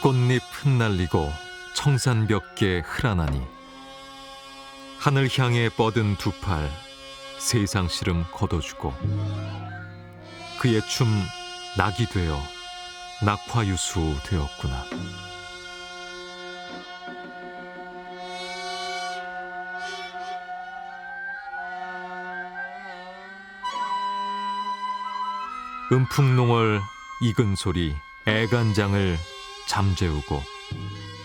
꽃잎 흩날리고 청산벽계 흐라나니 하늘 향해 뻗은 두 팔 세상 시름 걷어주고 그의 춤 낙이 되어 낙화유수 되었구나. 음풍농월 익은 소리 애간장을 잠재우고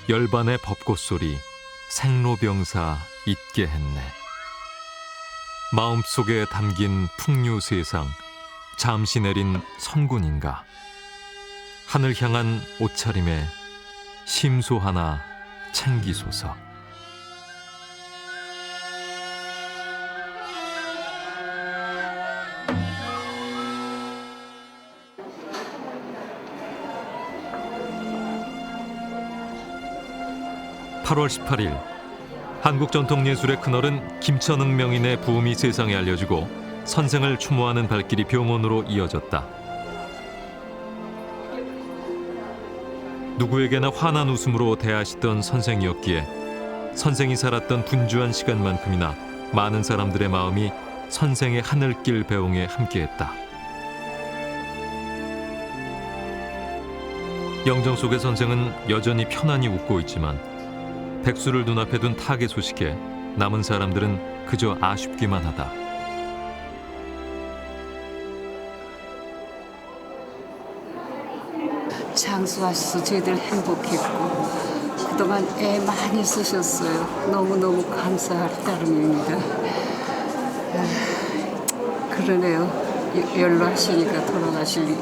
열반의 벚꽃 소리 생로병사 잊게 했네. 마음속에 담긴 풍류 세상 잠시 내린 선군인가. 하늘 향한 옷차림에 심소 하나 챙기소서. (8월 18일) 한국전통예술의 큰어른 김천흥 명인의 부음이 세상에 알려지고 선생을 추모하는 발길이 병원으로 이어졌다. 누구에게나 환한 웃음으로 대하시던 선생이었기에 선생이 살았던 분주한 시간만큼이나 많은 사람들의 마음이 선생의 하늘길 배웅에 함께했다. 영정 속의 선생은 여전히 편안히 웃고 있지만 백수를 눈앞에 둔 타계 소식에 남은 사람들은 그저 아쉽기만 하다. 장수하셔서 저희들 행복했고 그동안 애 많이 쓰셨어요. 너무너무 감사할 따름입니다. 그러네요. 연로하시니까 돌아가시는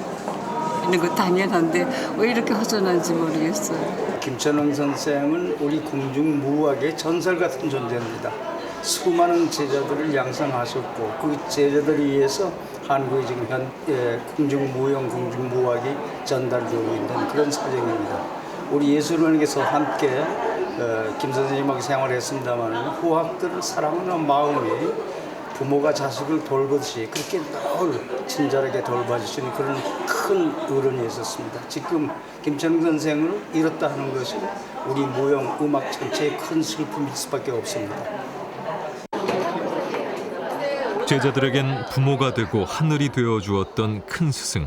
거 당연한데 왜 이렇게 허전한지 모르겠어요. 김천흥 선생은 우리 궁중무학의 전설 같은 존재입니다. 수많은 제자들을 양성하셨고 그 제자들에 의해서 한국의 지금 현 궁중무용, 궁중무학이 전달되고 있는 그런 사정입니다. 우리 예술원에서 함께 김 선생님하고 생활했습니다만 후학들을 사랑하는 마음이 부모가 자식을 돌보듯이 그렇게 늘 친절하게 돌봐주시는 그런 큰 어른이 있었습니다. 지금 김천흥 선생을 잃었다 하는 것은 우리 무용, 음악 전체의 큰 슬픔일 수밖에 없습니다. 제자들에겐 부모가 되고 하늘이 되어 주었던 큰 스승.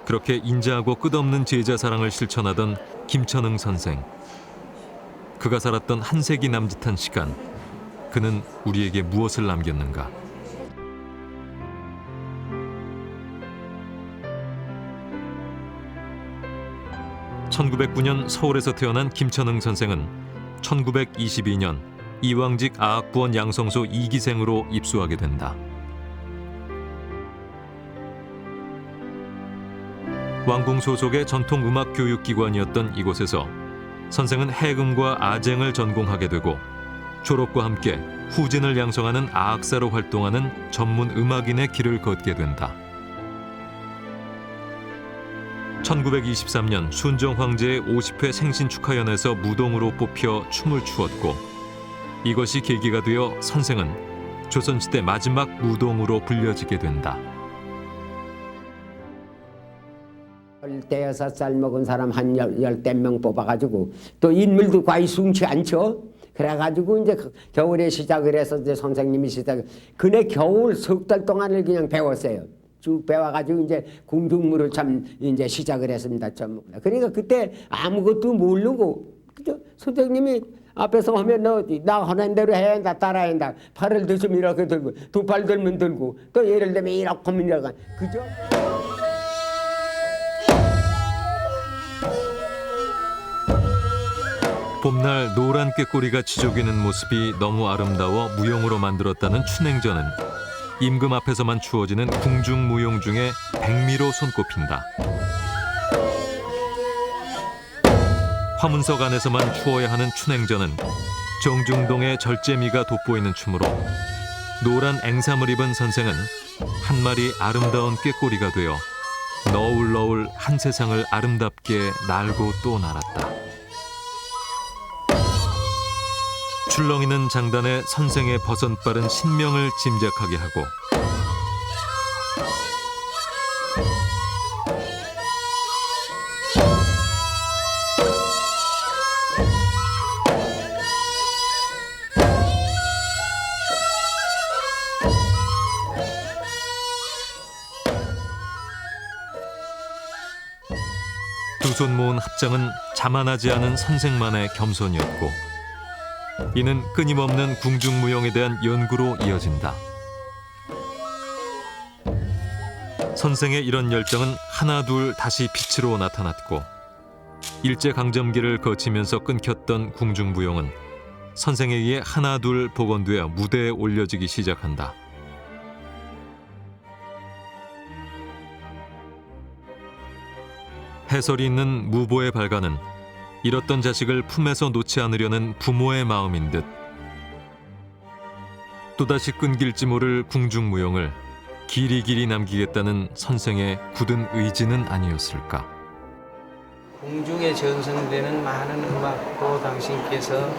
그렇게 인자하고 끝없는 제자 사랑을 실천하던 김천흥 선생. 그가 살았던 한 세기 남짓한 시간, 그는 우리에게 무엇을 남겼는가? (1909년) 서울에서 태어난 김천흥 선생은 1922년 이왕직 아학부원 양성소 2기생으로 입수하게 된다. 왕궁 소속의 전통 음악 교육 기관이었던 이곳에서 선생은 해금과 아쟁을 전공하게 되고 졸업과 함께 후진을 양성하는 아학사로 활동하는 전문 음악인의 길을 걷게 된다. 1923년 순정 황제의 50회 생신 축하연에서 무동으로 뽑혀 춤을 추었고 이것이 계기가 되어 선생은 조선시대 마지막 무동으로 불려지게 된다. 16살 먹은 사람 한 열댓 명 뽑아가지고 또 인물도 과히 숨지 않죠. 그래가지고 이제 겨울에 시작을 해서 이제 선생님이 그네 겨울 석 달 동안을 그냥 배웠어요. 쭉 배워가지고 이제 궁중무를 참 이제 시작을 했습니다. 좀 그러니까 그때 아무것도 모르고 그저 선생님이 앞에서 하면 나 하는 대로 해야 한다, 따라야 한다. 팔을 드시면 이렇게 들고 두 팔 들면 들고 또 예를 들면 이렇게 하면 이렇게 그죠? 봄날 노란 꾀꼬리가 지저귀는 모습이 너무 아름다워 무용으로 만들었다는 춘행전은 임금 앞에서만 추어지는 궁중무용 중에 백미로 손꼽힌다. 화문석 안에서만 추어야 하는 춘행전은 정중동의 절제미가 돋보이는 춤으로 노란 앵삼을 입은 선생은 한 마리 아름다운 꾀꼬리가 되어 너울너울 한 세상을 아름답게 날고 또 날았다. 출렁이는 장단에 선생의 버선빠른 신명을 짐작하게 하고 두 손 모은 합장은 자만하지 않은 선생만의 겸손이었고 이는 끊임없는 궁중무용에 대한 연구로 이어진다. 선생의 이런 열정은 하나둘 다시 빛으로 나타났고 일제강점기를 거치면서 끊겼던 궁중무용은 선생에 의해 하나둘 복원되어 무대에 올려지기 시작한다. 해설이 있는 무보의 발간은 잃었던 자식을 품에서 놓지 않으려는 부모의 마음인 듯 또다시 끊길지 모를 궁중무용을 길이길이 남기겠다는 선생의 굳은 의지는 아니었을까. 궁중에 전승되는 많은 음악도 당신께서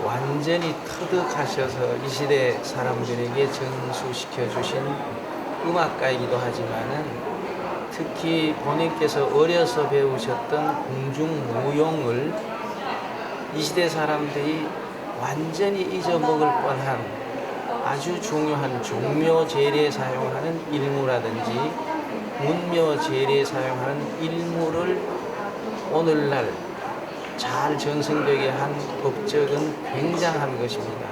완전히 터득하셔서 이 시대 사람들에게 전수시켜 주신 음악가이기도 하지만은 특히 본인께서 어려서 배우셨던 궁중무용을 이 시대 사람들이 완전히 잊어먹을 뻔한 아주 중요한 종묘제례에 사용하는 일무라든지 문묘제례에 사용하는 일무를 오늘날 잘 전승되게 한 법적은 굉장한 것입니다.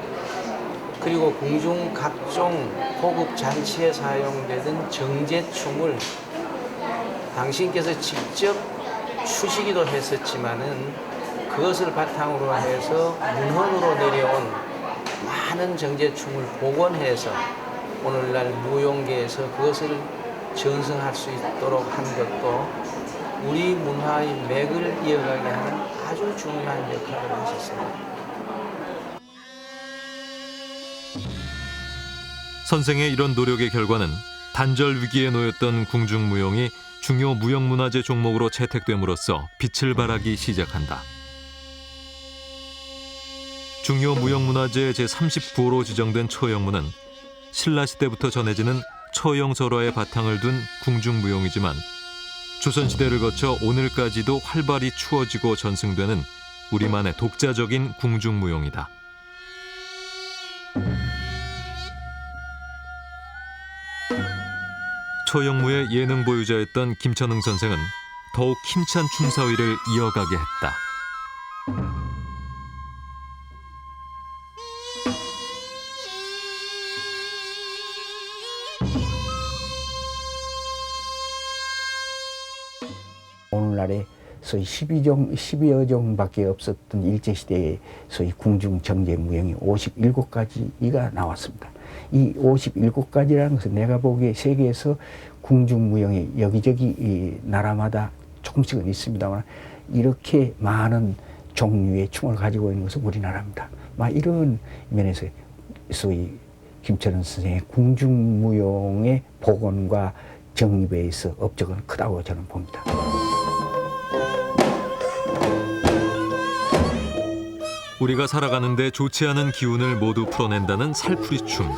그리고 궁중 각종 고급 잔치에 사용되던 정제춤을 당신께서 직접 추시기도 했었지만은 그것을 바탕으로 해서 문헌으로 내려온 많은 정제춤을 복원해서 오늘날 무용계에서 그것을 전승할 수 있도록 한 것도 우리 문화의 맥을 이어가게 하는 아주 중요한 역할을 하셨습니다. 선생의 이런 노력의 결과는 단절 위기에 놓였던 궁중무용이 중요 무형문화재 종목으로 채택됨으로써 빛을 발하기 시작한다. 중요 무형문화재 제39호로 지정된 처형문은 신라시대부터 전해지는 처형설화의 바탕을 둔 궁중무용이지만 조선시대를 거쳐 오늘까지도 활발히 추어지고 전승되는 우리만의 독자적인 궁중무용이다. 처형무의 예능 보유자였던 김천흥 선생은 더욱 힘찬 춤사위를 이어가게 했다. 오늘날에 소위 12여 종밖에 없었던 일제시대의 소위 궁중 정제 무용이 57가지가 나왔습니다. 이 57가지라는 것은 내가 보기에 세계에서 궁중 무용이 여기저기 이 나라마다 조금씩은 있습니다만 이렇게 많은 종류의 춤을 가지고 있는 것은 우리나라입니다. 이런 면에서 소위 김천흥 선생의 궁중 무용의 복원과 정립에 있어 업적은 크다고 저는 봅니다. 우리가 살아가는데 좋지 않은 기운을 모두 풀어낸다는 살풀이춤.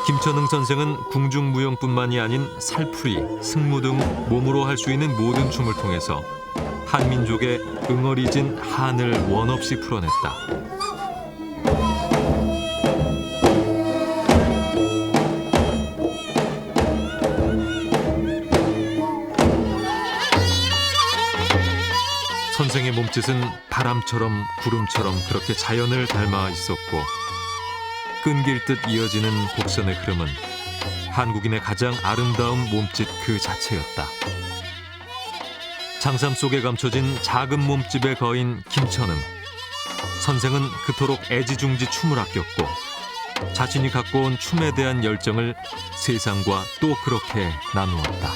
김천흥 선생은 궁중무용뿐만이 아닌 살풀이, 승무 등 몸으로 할 수 있는 모든 춤을 통해서 한민족의 응어리진 한을 원없이 풀어냈다. 선생의 몸짓은 바람처럼 구름처럼 그렇게 자연을 닮아 있었고 끈길 듯 이어지는 곡선의 흐름은 한국인의 가장 아름다운 몸짓 그 자체였다. 장삼 속에 감춰진 작은 몸집의 거인 김천흥. 선생은 그토록 애지중지 춤을 아꼈고 자신이 갖고 온 춤에 대한 열정을 세상과 또 그렇게 나누었다.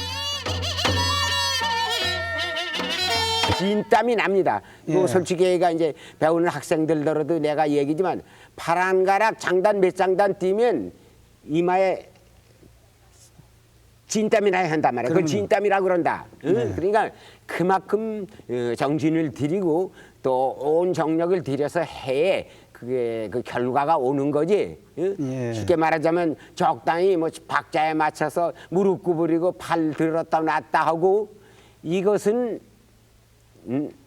진땀이 납니다. 뭐 솔직히 얘가 이제 배우는 학생들더라도 내가 얘기지만 파란 가락 장단 몇 장단 뛰면 이마에 진땀이 나야 한단 말이야. 그 진땀이라고 그런다. 응? 그러니까 그만큼 정신을 들이고 또 온 정력을 들여서 해에 그게 그 결과가 오는 거지. 응? 예. 쉽게 말하자면 적당히 뭐 박자에 맞춰서 무릎 구부리고 팔 들었다 놨다 하고 이것은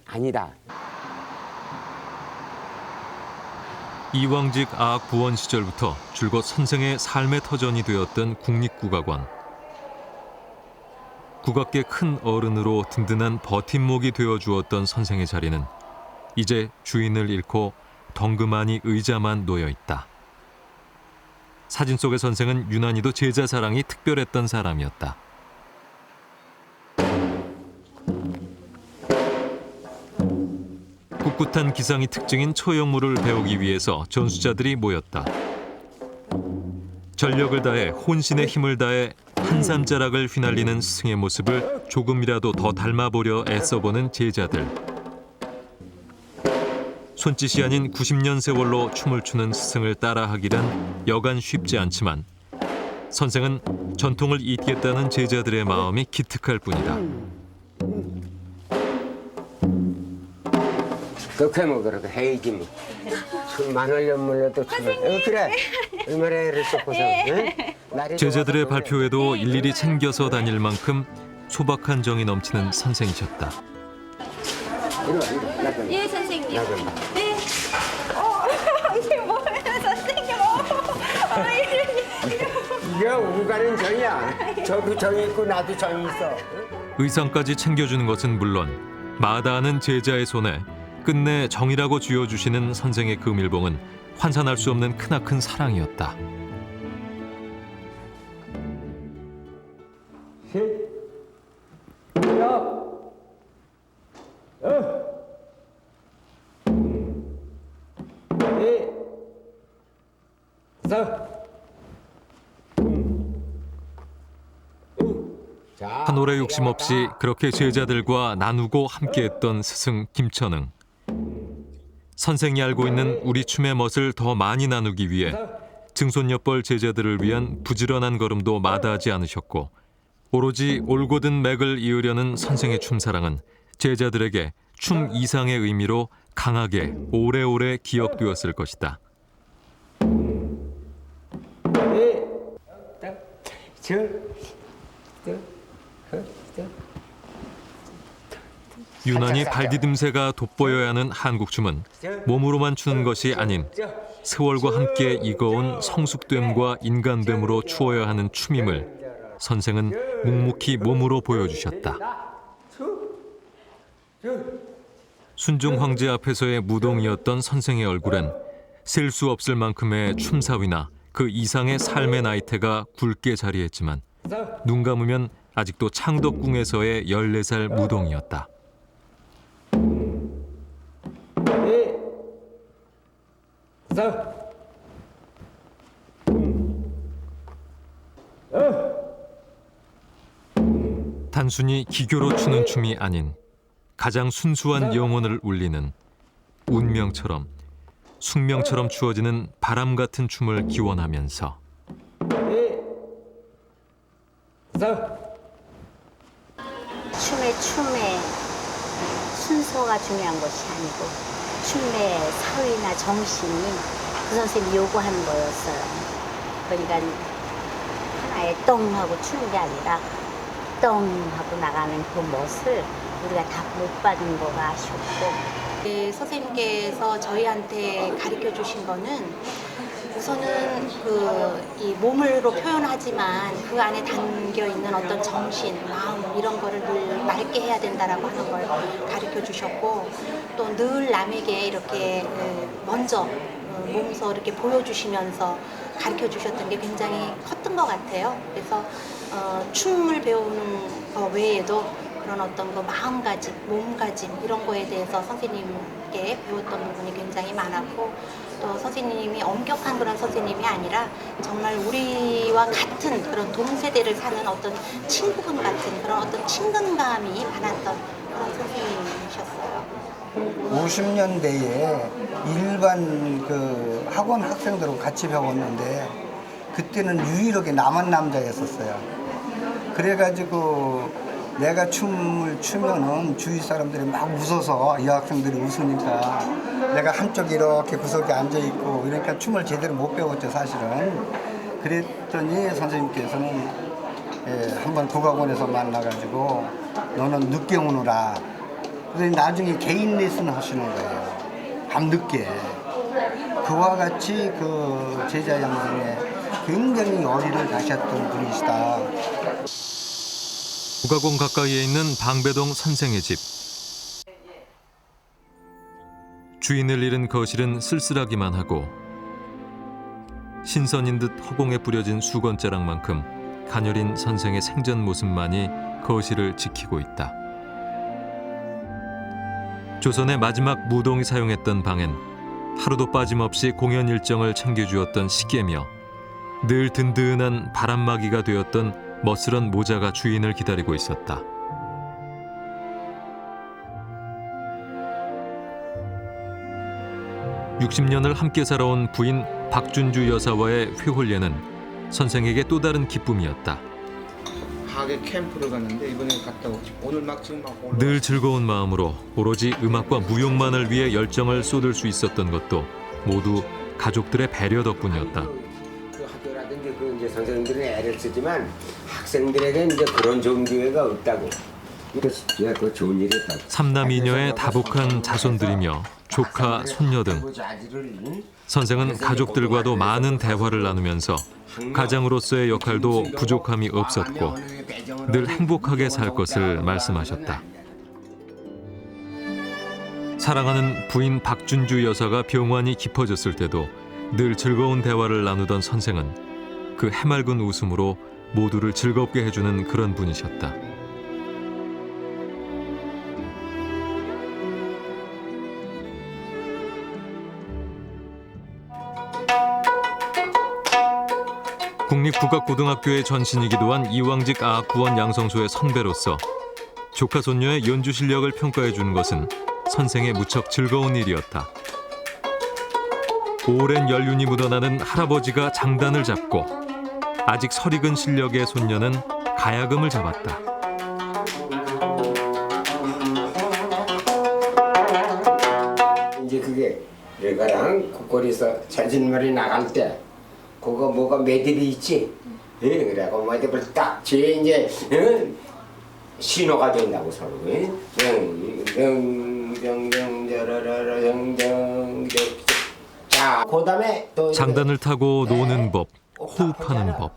아니다. 이왕직 아학 부원 시절부터 줄곧 선생의 삶의 터전이 되었던 국립국악원. 국악계 큰 어른으로 든든한 버팀목이 되어주었던 선생의 자리는 이제 주인을 잃고 덩그마니 의자만 놓여 있다. 사진 속의 선생은 유난히도 제자 사랑이 특별했던 사람이었다. 꿋꿋한 기상이 특징인 초영무를 배우기 위해서 전수자들이 모였다. 전력을 다해 혼신의 힘을 다해 한삼자락을 휘날리는 스승의 모습을 조금이라도 더 닮아보려 애써보는 제자들. 손짓이 아닌 90년 세월로 춤을 추는 스승을 따라하기란 여간 쉽지 않지만 선생은 전통을 잇겠다는 제자들의 마음이 기특할 뿐이다. 그 괴목으로 해야지 뭐. 술만 흘려 물려도 춤을. 그래. 얼마나 애를 쏟고서. 응? 제자들의 발표에도 일일이 챙겨서 다닐 만큼 소박한 정이 넘치는 선생이셨다. 이리 와, 이리 와. 나 좀. 예, 선생님. 나 좀 봐. 네. 이게 뭐예요, 선생님? 이게 오고 가는 정이야. 저도 정이 있고 나도 정이 있어. 의상까지 챙겨주는 것은 물론 마다하는 제자의 손에 끝내 정이라고 쥐어주시는 선생의 그 밀봉은 환산할 수 없는 크나큰 사랑이었다. 한 올의 욕심 없이 그렇게 제자들과 나누고 함께했던 스승 김천응. 선생이 알고 있는 우리 춤의 멋을 더 많이 나누기 위해 증손여뻘 제자들을 위한 부지런한 걸음도 마다하지 않으셨고 오로지 올곧은 맥을 이으려는 선생의 춤사랑은 제자들에게 춤 이상의 의미로 강하게 오래오래 기억되었을 것이다. 유난히 발디딤새가 돋보여야 하는 한국춤은 몸으로만 추는 것이 아닌 세월과 함께 익어온 성숙됨과 인간됨으로 추어야 하는 춤임을 선생은 묵묵히 몸으로 보여주셨다. 순종 황제 앞에서의 무동이었던 선생의 얼굴엔 셀 수 없을 만큼의 춤사위나 그 이상의 삶의 나이테가 굵게 자리했지만 눈 감으면 아직도 창덕궁에서의 14살 무동이었다. 단순히 기교로 추는 춤이 아닌 가장 순수한 영혼을 울리는 운명처럼 숙명처럼 추어지는 바람 같은 춤을 기원하면서 춤의 순서가 중요한 것이 아니고 춤의 사위나 정신이 그 선생님이 요구하는 거였어요. 그러니까 하나에 똥 하고 추는 게 아니라 똥 하고 나가는 그 멋을 우리가 다 못 받은 거가 아쉬웠고 선생님께서 저희한테 가르쳐 주신 거는 우선은 이 몸으로 표현하지만 그 안에 담겨 있는 어떤 정신, 마음 이런 거를 늘 맑게 해야 된다라고 하는 걸 가르쳐 주셨고 또 늘 남에게 이렇게 먼저 몸소 이렇게 보여주시면서 가르쳐 주셨던 게 굉장히 컸던 것 같아요. 그래서 춤을 배우는 거 외에도 그런 어떤 그 마음가짐, 몸가짐 이런 거에 대해서 선생님께 배웠던 부분이 굉장히 많았고 또 선생님이 엄격한 그런 선생님이 아니라 정말 우리와 같은 그런 동세대를 사는 어떤 친구분 같은 그런 어떤 친근감이 많았던 그런 선생님이셨어요. 50년대에 일반 그 학원 학생들하고 같이 배웠는데 그때는 유일하게 남한 남자였었어요. 그래가지고 내가 춤을 추면은 주위 사람들이 막 웃어서 이 학생들이 웃으니까 내가 한쪽 이렇게 구석에 앉아 있고 그러니까 춤을 제대로 못 배웠죠 사실은. 그랬더니 선생님께서는 한번 국악원에서 만나가지고 너는 늦게 오너라. 그래서 나중에 개인 레슨 하시는 거예요. 밤늦게. 그와 같이 그 제자 양성에 굉장히 열의를 다셨던 분이시다. 국악원 가까이에 있는 방배동 선생의 집. 주인을 잃은 거실은 쓸쓸하기만 하고 신선인 듯 허공에 뿌려진 수건자락만큼 가녀린 선생의 생전 모습만이 거실을 지키고 있다. 조선의 마지막 무동이 사용했던 방엔 하루도 빠짐없이 공연 일정을 챙겨주었던 시계며 늘 든든한 바람막이가 되었던 멋스런 모자가 주인을 기다리고 있었다. (60년을) 함께 살아온 부인 박준주 여사와의 회홀례는 선생에게 또 다른 기쁨이었다. 하계 캠프를 갔는데 이번에 갔다 오고 오늘 막 지금 막 늘 즐거운 마음으로 오로지 음악과 무용만을 위해 열정을 쏟을 수 있었던 것도 모두 가족들의 배려 덕분이었다. 그 학교라든지 그 이제 선생님들은 애를 쓰지만 학생들에게 이제 그런 좋은 기회가 없다고. 그 좋은 일이었다. 삼남 이녀의 다복한 자손들이며 조카, 손녀 등 선생은 가족들과도 많은 대화를 나누면서 가장으로서의 역할도 부족함이 없었고 늘 행복하게 살 것을 말씀하셨다. 사랑하는 부인 박준주 여사가 병환이 깊어졌을 때도 늘 즐거운 대화를 나누던 선생은 그 해맑은 웃음으로 모두를 즐겁게 해주는 그런 분이셨다. 국립국악고등학교의 전신이기도 한 이왕직 아학부원 양성소의 선배로서 조카 손녀의 연주 실력을 평가해 주는 것은 선생의 무척 즐거운 일이었다. 오랜 연륜이 묻어나는 할아버지가 장단을 잡고 아직 설익은 실력의 손녀는 가야금을 잡았다. 이제 그게 내가랑 국거리에서 자진말이 나갈 때 그거 뭐가 매듭이 있지? 그래갖고 매듭을 딱 뒤에 이제 신호가 된다고 서로. 자, 그다음에 또 장단을 타고 노는 법, 호흡하는 법,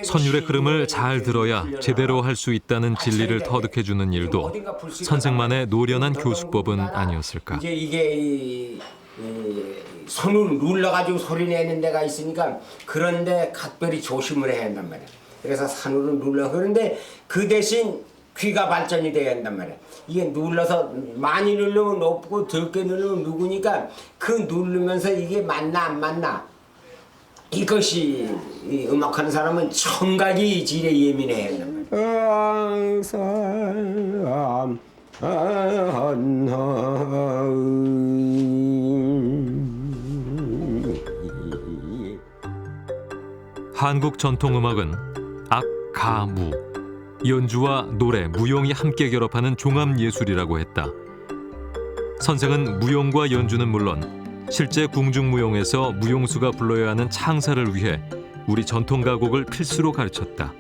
선율의 흐름을 잘 들어야 제대로 할 수 있다는 진리를 터득해 주는 일도 선생만의 노련한 교수법은 아니었을까. 이제 이게 손을 눌러가지고 소리 내는 데가 있으니까 그런데 각별히 조심을 해야 한단 말이야. 그래서 산으로 눌러. 그런데 그 대신 귀가 발전이 돼야 한단 말이야. 이게 눌러서 많이 누르면 높고 적게 누르면 누구니까 그 누르면서 이게 맞나 안 맞나. 이것이 이 음악하는 사람은 청각이 질에 예민해야 한단 한국 전통음악은 악, 가, 무, 연주와 노래, 무용이 함께 결합하는 종합예술이라고 했다. 선생은 무용과 연주는 물론 실제 궁중무용에서 무용수가 불러야 하는 창사를 위해 우리 전통가곡을 필수로 가르쳤다.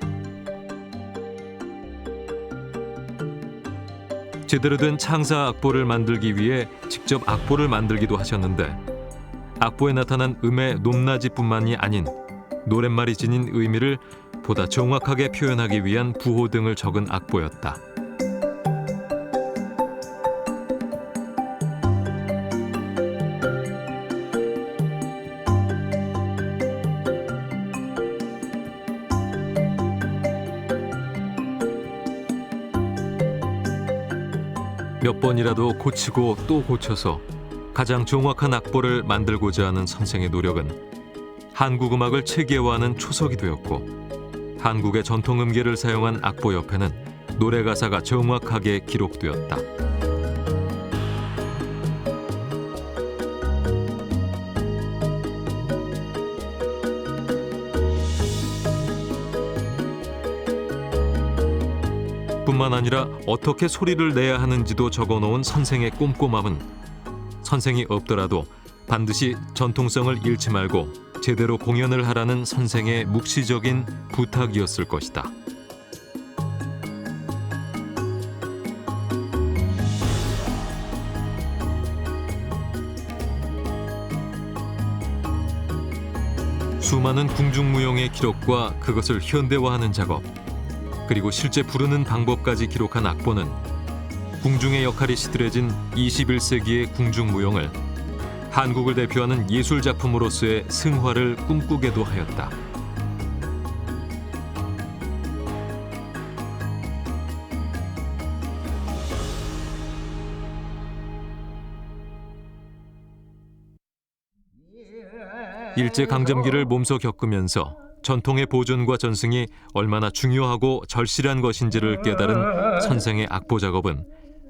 제대로 된 창사 악보를 만들기 위해 직접 악보를 만들기도 하셨는데 악보에 나타난 음의 높낮이뿐만이 아닌 노랫말이 지닌 의미를 보다 정확하게 표현하기 위한 부호 등을 적은 악보였다. 몇 번이라도 고치고 또 고쳐서 가장 정확한 악보를 만들고자 하는 선생의 노력은 한국 음악을 체계화하는 초석이 되었고 한국의 전통 음계를 사용한 악보 옆에는 노래 가사가 정확하게 기록되었다. 뿐만 아니라 어떻게 소리를 내야 하는지도 적어놓은 선생의 꼼꼼함은 선생이 없더라도 반드시 전통성을 잃지 말고 제대로 공연을 하라는 선생의 묵시적인 부탁이었을 것이다. 수많은 궁중무용의 기록과 그것을 현대화하는 작업, 그리고 실제 부르는 방법까지 기록한 악보는 궁중의 역할이 시들해진 21세기의 궁중무용을 한국을 대표하는 예술작품으로서의 승화를 꿈꾸게도 하였다. 일제강점기를 몸소 겪으면서 전통의 보존과 전승이 얼마나 중요하고 절실한 것인지를 깨달은 선생의 악보 작업은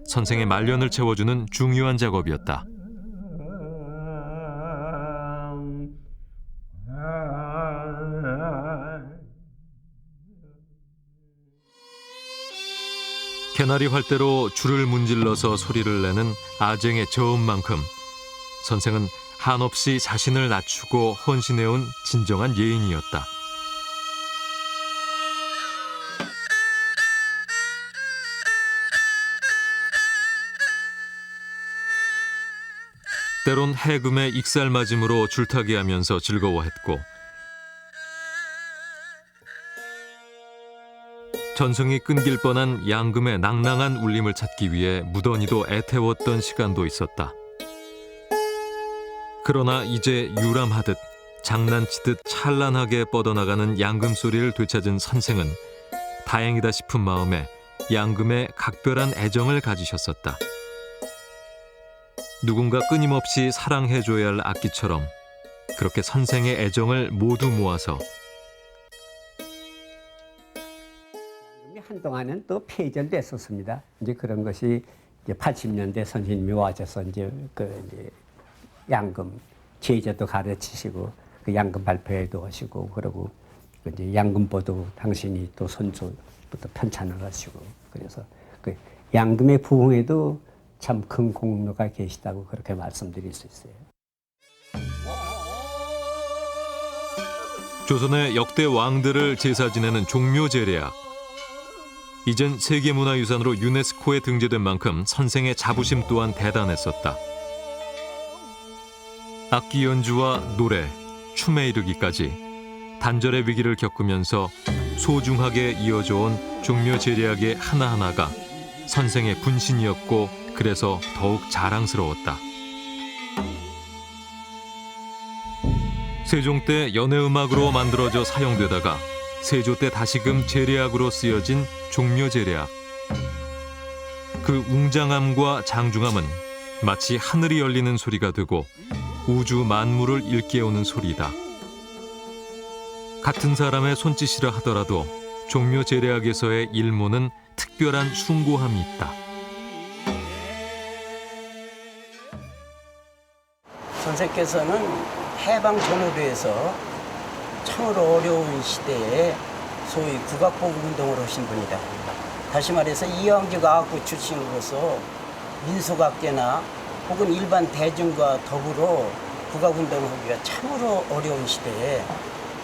선생의 말년을 채워주는 중요한 작업이었다. 개나리 활대로 줄을 문질러서 소리를 내는 아쟁의 저음만큼 선생은 한없이 자신을 낮추고 헌신해온 진정한 예인이었다. 때론 해금의 익살맞음으로 줄타기 하면서 즐거워했고 전승이 끊길 뻔한 양금의 낭낭한 울림을 찾기 위해 무던히도 애태웠던 시간도 있었다. 그러나 이제 유람하듯 장난치듯 찬란하게 뻗어나가는 양금 소리를 되찾은 선생은 다행이다 싶은 마음에 양금에 각별한 애정을 가지셨었다. 누군가 끊임없이 사랑해줘야 할 악기처럼 그렇게 선생의 애정을 모두 모아서 한동안은 또 폐절됐었습니다. 이제 그런 것이 이제 80년대 선생님이 와셔서 이제 양금 제자도 가르치시고 그 양금 발표회도 하시고 그러고 이제 양금보도 당신이 또 선조부터 편찬을 하시고 그래서 그 양금의 부흥에도 참 큰 공로가 계시다고 그렇게 말씀드릴 수 있어요. 조선의 역대 왕들을 제사 지내는 종묘제례악. 이젠 세계문화유산으로 유네스코에 등재된 만큼 선생의 자부심 또한 대단했었다. 악기 연주와 노래, 춤에 이르기까지 단절의 위기를 겪으면서 소중하게 이어져온 종묘제례악의 하나하나가 선생의 분신이었고 그래서 더욱 자랑스러웠다. 세종 때 연회음악으로 만들어져 사용되다가 세조 때 다시금 제례악으로 쓰여진 종묘제례악. 그 웅장함과 장중함은 마치 하늘이 열리는 소리가 되고 우주 만물을 일깨우는 소리이다. 같은 사람의 손짓이라 하더라도 종묘제례악에서의 일모는 특별한 숭고함이 있다. 선생께서는 해방 전후로에서 참으로 어려운 시대에 소위 국악보국 운동을 하신 분이다. 다시 말해서 이황직 악구 출신으로서 민속악계나 혹은 일반 대중과 더불어 국악운동을 하기가 참으로 어려운 시대에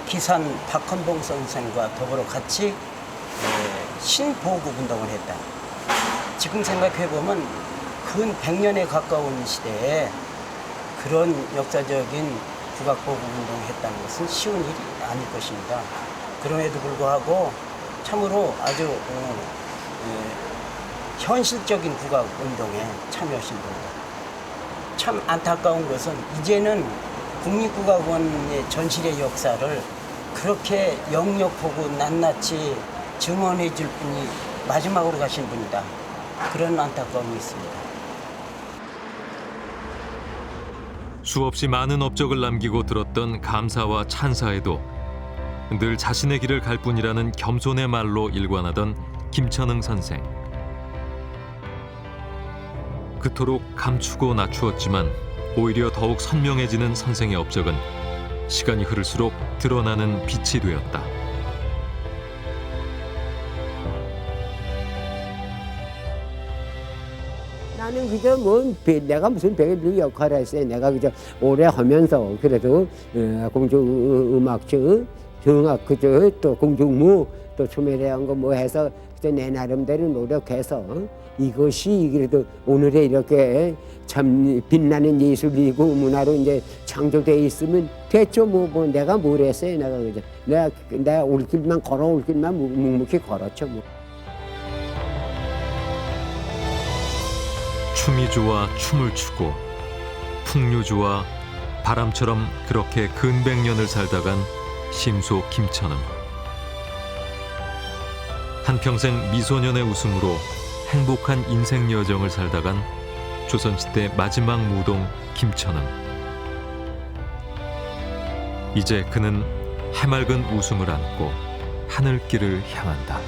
기산 박헌봉 선생과 더불어 같이 신보국 운동을 했다. 지금 생각해보면 근 100년에 가까운 시대에 그런 역사적인 국악보국 운동을 했다는 것은 쉬운 일이 아닐 것입니다. 그럼에도 불구하고 참으로 아주 현실적인 국악 운동에 참여하신 분입니다. 참 안타까운 것은 이제는 국립국악원의 전실의 역사를 그렇게 영역하고 낱낱이 증언해 줄 분이 마지막으로 가신 분이다. 그런 안타까움이 있습니다. 수없이 많은 업적을 남기고 들었던 감사와 찬사에도 늘 자신의 길을 갈 뿐이라는 겸손의 말로 일관하던 김천흥 선생. 그토록 감추고 낮추었지만 오히려 더욱 선명해지는 선생의 업적은 시간이 흐를수록 드러나는 빛이 되었다. 나는 그저 내가 무슨 별 역할을 했어요. 내가 그저 오래 하면서 그래도 공중음악회, 정악회, 또 공중무, 또 춤에 대한 거 뭐 해서 내 나름대로 노력해서 이것이 그래도 오늘의 이렇게 참 빛나는 예술이고 문화로 이제 창조돼 있으면 됐죠. 뭐 내가 뭘 했어요. 내가 그저 내가 올 길만 걸어올 길만 묵묵히 걸었죠. 뭐. 춤이 좋아 춤을 추고 풍류 좋아 바람처럼 그렇게 근백년을 살다간 심소 김천응. 한평생 미소년의 웃음으로 행복한 인생 여정을 살다간 조선시대 마지막 무동 김천응. 이제 그는 해맑은 웃음을 안고 하늘길을 향한다.